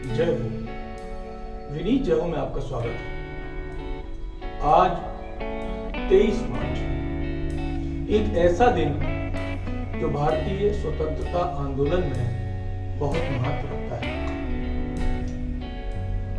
जय हो। विनीत जय हो में आपका स्वागत है। आज 23 मार्च एक ऐसा दिन जो भारतीय स्वतंत्रता आंदोलन में बहुत महत्व रखता है।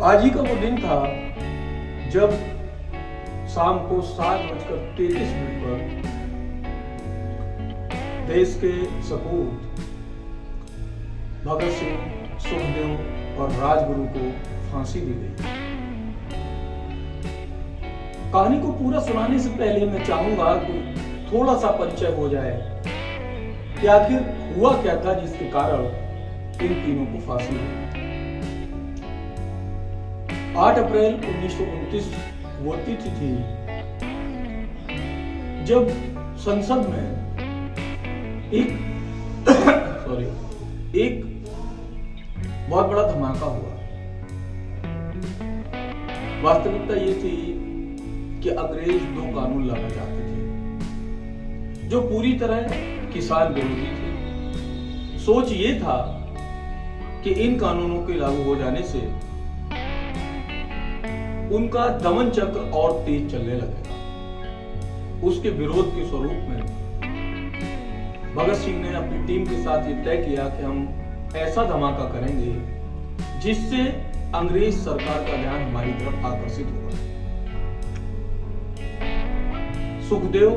आज ही का वो दिन था जब शाम को 7:33 पर देश के सपूत भगत सिंह, सुखदेव और राजगुरु को फांसी दी गई। कहानी को पूरा सुनाने से पहले मैं चाहूंगा कि थोड़ा सा परिचय हो जाए कि आखिर हुआ क्या था जिसके कारण इन तीनों को फांसी हुई। 8 अप्रैल 1929 वो तिथि थी जब संसद में एक बहुत बड़ा धमाका हुआ। वास्तविकता ये थी कि अंग्रेज 2 कानून लाना चाहते थे जो पूरी तरह किसान विरोधी थे। सोच ये था कि इन कानूनों के लागू हो जाने से उनका दमन चक्र और तेज चलने लगेगा। उसके विरोध के स्वरूप में भगत सिंह ने अपनी टीम के साथ ये तय किया कि हम ऐसा धमाका करेंगे जिससे अंग्रेज सरकार का ध्यान हमारी तरफ आकर्षित होगा। सुखदेव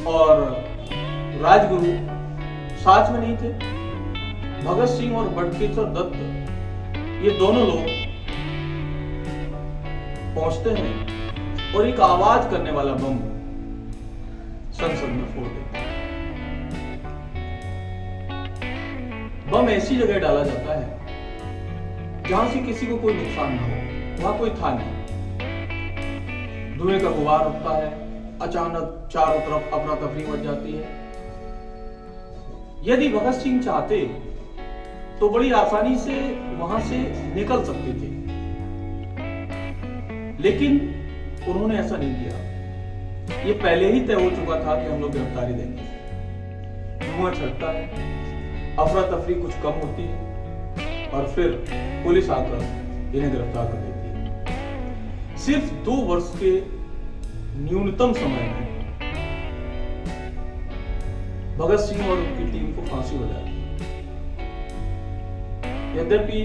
और राजगुरु साथ में नहीं थे। भगत सिंह और बटुकेश्वर दत्त ये दोनों लोग पहुंचते हैं और एक आवाज करने वाला बम संसद में फोड़ देते हैं। बम ऐसी जगह डाला जाता है जहां से किसी को कोई नुकसान ना हो। वहां कोई था नहीं। धुएं का गुबार उठता है। अचानक चारों तरफ अफरा तफरी मच जाती है। यदि भगत सिंह चाहते तो बड़ी आसानी से वहां से निकल सकते थे, लेकिन उन्होंने ऐसा नहीं किया। ये पहले ही तय हो चुका था कि हम लोग गिरफ्तारी देंगे। धुआं छटता है, अफरा तफरी कुछ कम होती है और फिर पुलिस आकर इन्हें गिरफ्तार कर लेती है। सिर्फ 2 वर्ष के न्यूनतम समय में भगत सिंह और उनकी टीम को फांसी हो जाती है। यद्यपि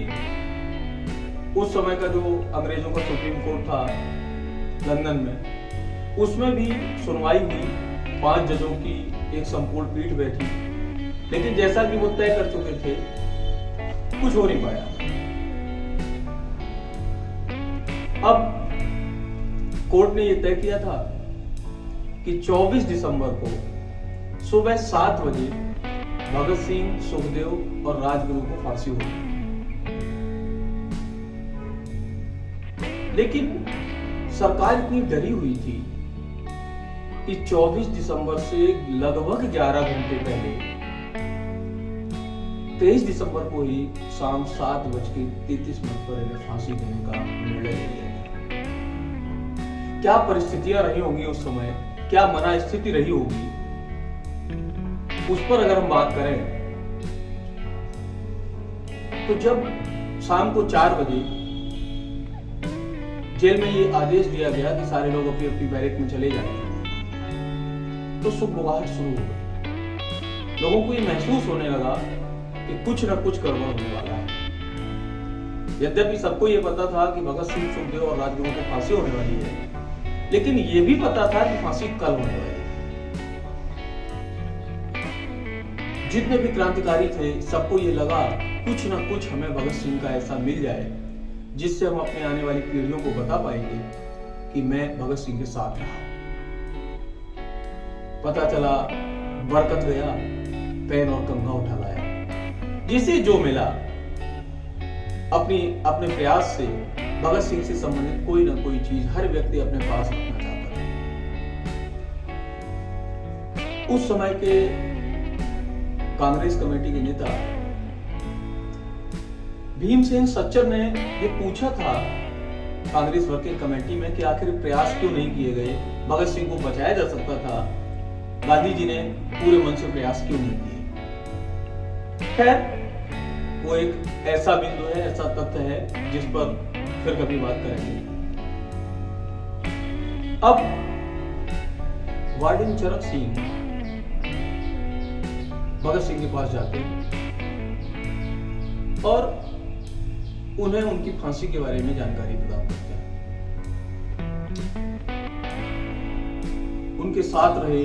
उस समय का जो अंग्रेजों का सुप्रीम कोर्ट था लंदन में, उसमें भी सुनवाई हुई। 5 जजों की एक संपूर्ण पीठ बैठी, लेकिन जैसा कि वो तय कर चुके थे कुछ हो नहीं पाया। अब कोर्ट ने यह तय किया था कि 24 दिसंबर को सुबह 7 बजे भगत सिंह, सुखदेव और राजगुरु को फांसी होगी। लेकिन सरकार इतनी डरी हुई थी कि 24 दिसंबर से लगभग 11 घंटे पहले 23 दिसंबर को ही शाम 7:33 पर इन्हें फांसी देने का निर्णय लिया। क्या परिस्थितियां रही होंगी उस समय, क्या मना स्थिति रही होगी, उस पर अगर हम बात करें तो जब शाम को 4 बजे जेल में ये आदेश दिया गया कि सारे लोग अपनी अपनी बैरक में चले जाएं, तो सुगबुगाहट शुरू हो गई। लोगों को ये महसूस होने लगा कि कुछ न कुछ गड़बड़ होने वाला है। यद्यपि सबको ये पता था कि भगत सिंह, सुखदेव और राजगुरु को फांसी होने वाली है, लेकिन ये भी पता था कि फांसी कल होने वाली है। जितने भी क्रांतिकारी थे सबको ये लगा कुछ न कुछ हमें भगत सिंह का ऐसा मिल जाए जिससे हम अपने आने वाली पीढ़ियों को बता पाएंगे कि मैं भगत सिंह के साथ रहा। पता चला बरकत गया, पेन और कंघा उठा लाया। जिसे जो मिला अपने प्रयास से भगत सिंह से संबंधित कोई ना कोई चीज हर व्यक्ति अपने पास रखना चाहता था। उस समय के कांग्रेस कमेटी के नेता भीमसेन सच्चर ने ये पूछा था कांग्रेस वर्किंग कमेटी में कि आखिर प्रयास क्यों नहीं किए गए, भगत सिंह को बचाया जा सकता था, गांधी जी ने पूरे मन से प्रयास क्यों नहीं किए। खैर वो एक ऐसा बिंदु है, ऐसा तथ्य है जिस पर फिर कभी बात करेंगे। अब वार्डन चरक सिंह भगत सिंह के पास जाते हैं और उन्हें उनकी फांसी के बारे में जानकारी प्रदान करते हैं। उनके साथ रहे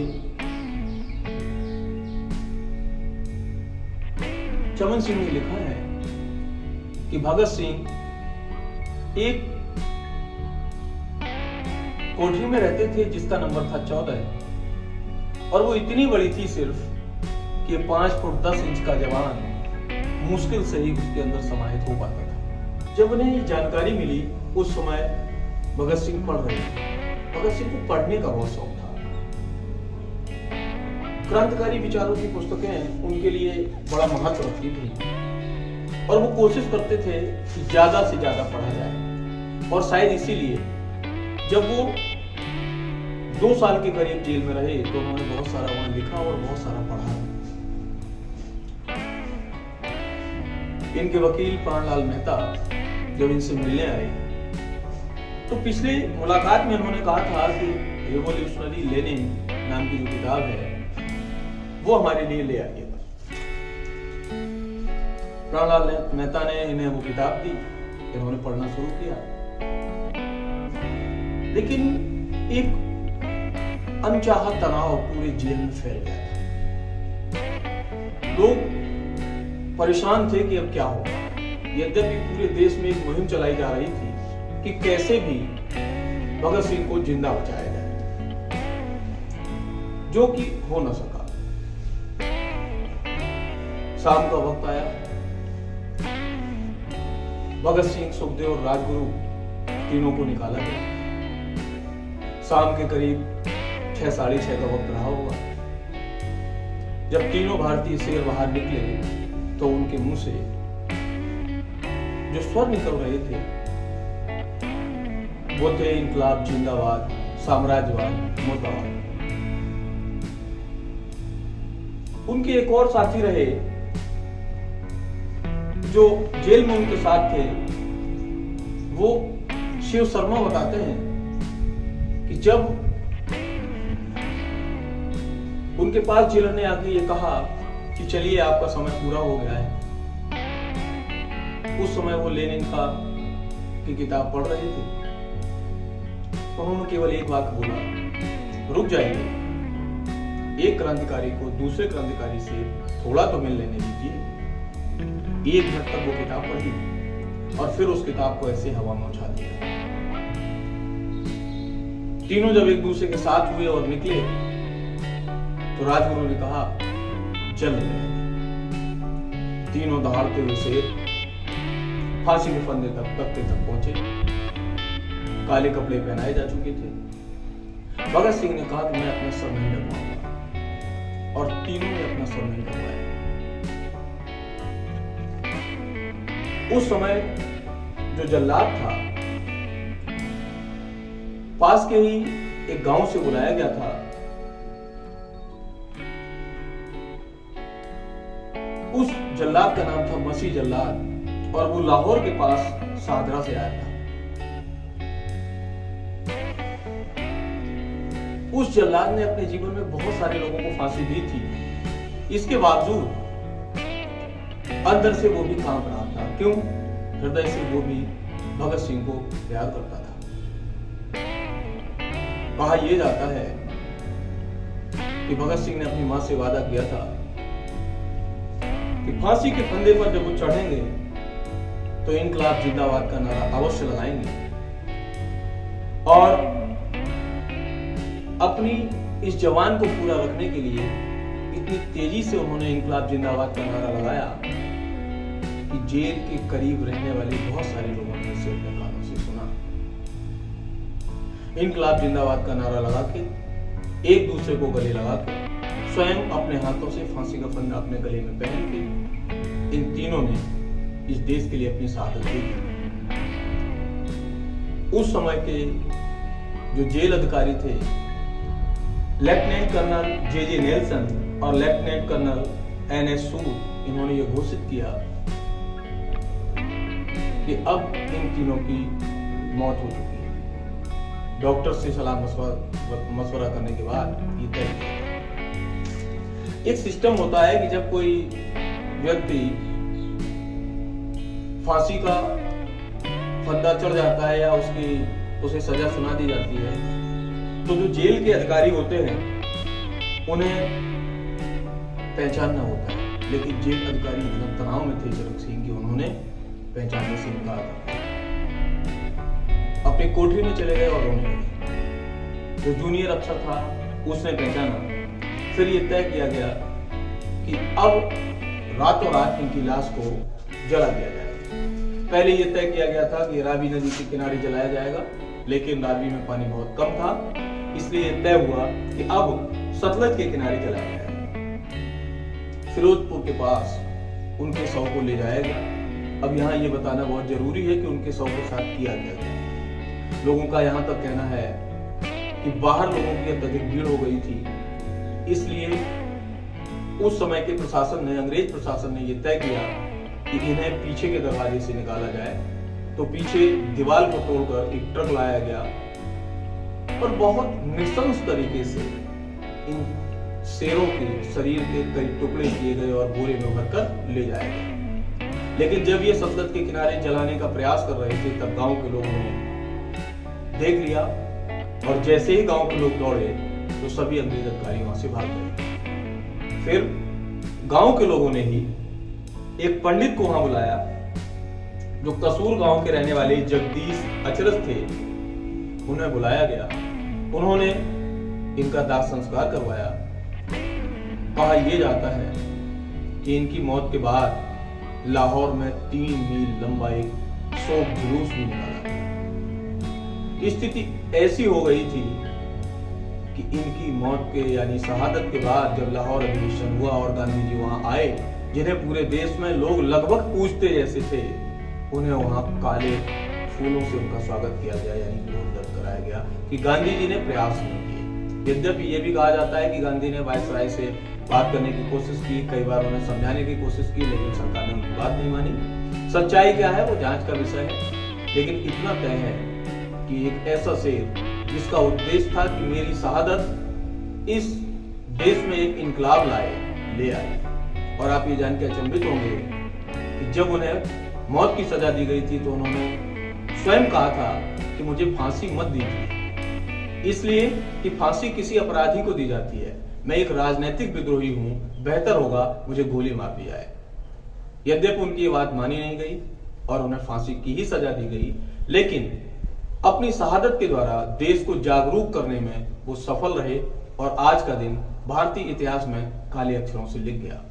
चमन सिंह ने लिखा है कि भगत सिंह एक कोठरी में रहते थे जिसका नंबर था 14 और वो इतनी बड़ी थी सिर्फ कि 5 फुट 10 इंच का जवान मुश्किल से ही उसके अंदर समाहित हो पाता था। जब उन्हें ये जानकारी मिली उस समय भगत सिंह पढ़ रहे थे। भगत सिंह को पढ़ने का बहुत शौक था। क्रांतिकारी विचारों की पुस्तकें उनके लिए बड़ा महत्व रखती थी और वो कोशिश करते थे कि ज्यादा से ज्यादा पढ़ा जाए। और शायद इसीलिए जब वो 2 साल के करीब जेल में रहे तो उन्होंने बहुत सारा वहां लिखा और बहुत सारा पढ़ा। इनके वकील प्राणलाल मेहता जब इनसे मिलने आए तो पिछले मुलाकात में उन्होंने कहा था कि रिवॉल्यूशनरी लेनिन नाम की जो किताब है वो हमारे लिए ले आइएगा। प्राणलाल मेहता ने इन्हें वो किताब दी, इन्होंने पढ़ना शुरू किया। लेकिन एक अनचाहा तनाव पूरे जेल में फैल गया था। लोग परेशान थे कि अब क्या होगा। यद्यपि पूरे देश में एक मुहिम चलाई जा रही थी कि कैसे भी भगत सिंह को जिंदा बचाया जाए, जो कि हो न सका। शाम का वक्त आया। भगत सिंह, सुखदेव और राजगुरु तीनों को निकाला गया। शाम के करीब 6 साढ़े 6 का वक्त रहा होगा। जब तीनों भारतीय शेर बाहर निकले तो उनके मुंह से जो स्वर निकल रहे थे वो थे इनकलाब जिंदाबाद, साम्राज्यवाद मुर्दाबाद। उनके एक और साथी रहे जो जेल में उनके साथ थे। वो शिव शर्मा बताते हैं कि जब उनके पास जेलर ने आके ये कहा कि चलिए आपका समय पूरा हो गया है, उस समय वो लेनिन की किताब पढ़ रहे थे। तो उन्होंने केवल एक बात बोला, रुक जाइए, एक क्रांतिकारी को दूसरे क्रांतिकारी से थोड़ा तो मिल लेने दीजिए। 1 मिनट तक वो किताब पढ़ी और फिर उस किताब को ऐसे हवा में उछाल दिया। तीनों जब एक दूसरे के साथ हुए और निकले तो राजगुरु ने कहा चल रहे। तीनों दहाड़ते हुए शेर फांसी के फंदे तक तख्ते तक पहुंचे। काले कपड़े पहनाए जा चुके थे। भगत सिंह ने कहा कि मैं अपना सर नहीं डगवाऊंगा और तीनों ने अपना सर नहीं डगवाया। उस समय जो जल्लाद था पास के ही एक गांव से बुलाया गया था। उस जल्लाद का नाम था मसीह जल्लाद और वो लाहौर के पास सादरा से आया था। उस जल्लाद ने अपने जीवन में बहुत सारे लोगों को फांसी दी थी। इसके बावजूद अंदर से वो भी कांप रहा था। क्यों? हृदय से वो भी भगत सिंह को प्यार करता था। कहा यह जाता है कि भगत सिंह ने अपनी मां से वादा किया था कि फांसी के फंदे पर जब वो चढ़ेंगे तो इनकलाब जिंदाबाद का नारा अवश्य लगाएंगे। और अपनी इस जवान को पूरा रखने के लिए इतनी तेजी से उन्होंने इनकलाब जिंदाबाद का नारा लगाया कि जेल के करीब रहने वाले बहुत सारे लोगों ने इसे अपने कानों से सुना। इनकलाब जिंदाबाद का नारा लगा के एक दूसरे को गले लगा के स्वयं अपने हाथों से फांसी का फंदा अपने गले में पहन के इन तीनों ने इस देश के लिए अपनी शहादत दी। उस समय के जो जेल अधिकारी थे, लेफ्टिनेंट कर्नल जे.जे. नेल्सन और लेफ्टिनेंट कर्नल एन.एस. सूद, इन्होंने ये घोषित किया कि अब इन तीनों की मौत हो चुकी है। डॉक्टर से सलाह मशवरा करने के बाद ये तय किया गया। एक सिस्टम होता है कि जब कोई व्यक्ति फांसी का फंदा चढ़ जाता है या उसे सजा सुना दी जाती है, तो जो जेल के अधिकारी होते हैं उन्हें पहचानना होता है। लेकिन जेल अधिकारी इतना तनाव में थे चरण सिंह कि उन्होंने पहचानने से इनकार कर दिया। अपनी कोठरी में चले गए और रोने लगे। जो जूनियर अफसर था उसने पहचाना। फिर यह तय किया गया कि अब रातों रात इनकी लाश को जला दिया जाएगा। पहले यह तय किया गया था कि रावी नदी के किनारे जलाया जाएगा, लेकिन रावी में पानी बहुत कम था, इसलिए यह तय हुआ कि अब सतलज के किनारे जलाया जाएगा। फिरोजपुर के पास उनके शव को ले जाया गया। अब यहाँ ये बताना बहुत जरूरी है कि उनके शव के साथ किया गया। लोगों का यहाँ तक कहना है कि बाहर लोगों की अत्यधिक भीड़ हो गई थी, इसलिए उस समय के प्रशासन ने, अंग्रेज प्रशासन ने यह तय किया कि इन्हें पीछे के दरवाजे से निकाला जाए। तो पीछे दीवार को तोड़कर एक ट्रक लाया गया और बहुत नृशंस तरीके से इन शेरों के शरीर के कई टुकड़े किए गए और बोरे में भरकर ले जाया गया। लेकिन जब ये सतलज के किनारे जलाने का प्रयास कर रहे थे, तब गांव के लोगों ने देख लिया और जैसे ही गांव के लोग दौड़े तो सभी अंग्रेज अधिकारी वहां से भाग गए। फिर गांव के लोगों ने ही एक पंडित को वहां बुलाया, जो कसूर गांव के रहने वाले जगदीश अचरज थे, उन्हें बुलाया गया। उन्होंने इनका दाह संस्कार करवाया। कहा यह जाता है कि इनकी मौत के बाद लाहौर में 3 मील लंबा एक शोक जुलूस भी निकाला। स्थिति ऐसी हो गई थी कि इनकी मौत के यानी शहादत के बाद जब लाहौर अधिवेशन हुआ और गांधी जी वहां आए, जिन्हें पूरे देश में लोग लगभग पूजते जैसे थे, उन्हें वहां काले फूलों से उनका स्वागत किया गया, यानी विरोध दर्ज कराया गया कि गांधी जी ने प्रयास नहीं किए। यद्यपि यह भी कहा जाता है कि गांधी ने वायसराय से बात करने की कोशिश की, कई बार उन्हें समझाने की कोशिश की, लेकिन सरकार ने उनकी बात नहीं मानी। सच्चाई क्या है वो जांच का विषय है, लेकिन इतना तय है कि एक ऐसा शेर जिसका उद्देश्य था कि मेरी शहादत इस देश में एक इनकलाब ले आए। और आप ये जान के अचंभित होंगे कि जब उन्हें मौत की सजा दी गई थी तो उन्होंने स्वयं कहा था कि मुझे फांसी मत दीजिए, इसलिए कि फांसी किसी अपराधी को दी जाती है, मैं एक राजनीतिक विद्रोही हूं, बेहतर होगा मुझे गोली मार दी जाए। यद्यपि उनकी बात मानी नहीं गई और उन्हें फांसी की ही सजा दी गई, लेकिन अपनी शहादत के द्वारा देश को जागरूक करने में वो सफल रहे और आज का दिन भारतीय इतिहास में काले अक्षरों से लिख गया।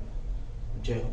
जय हो।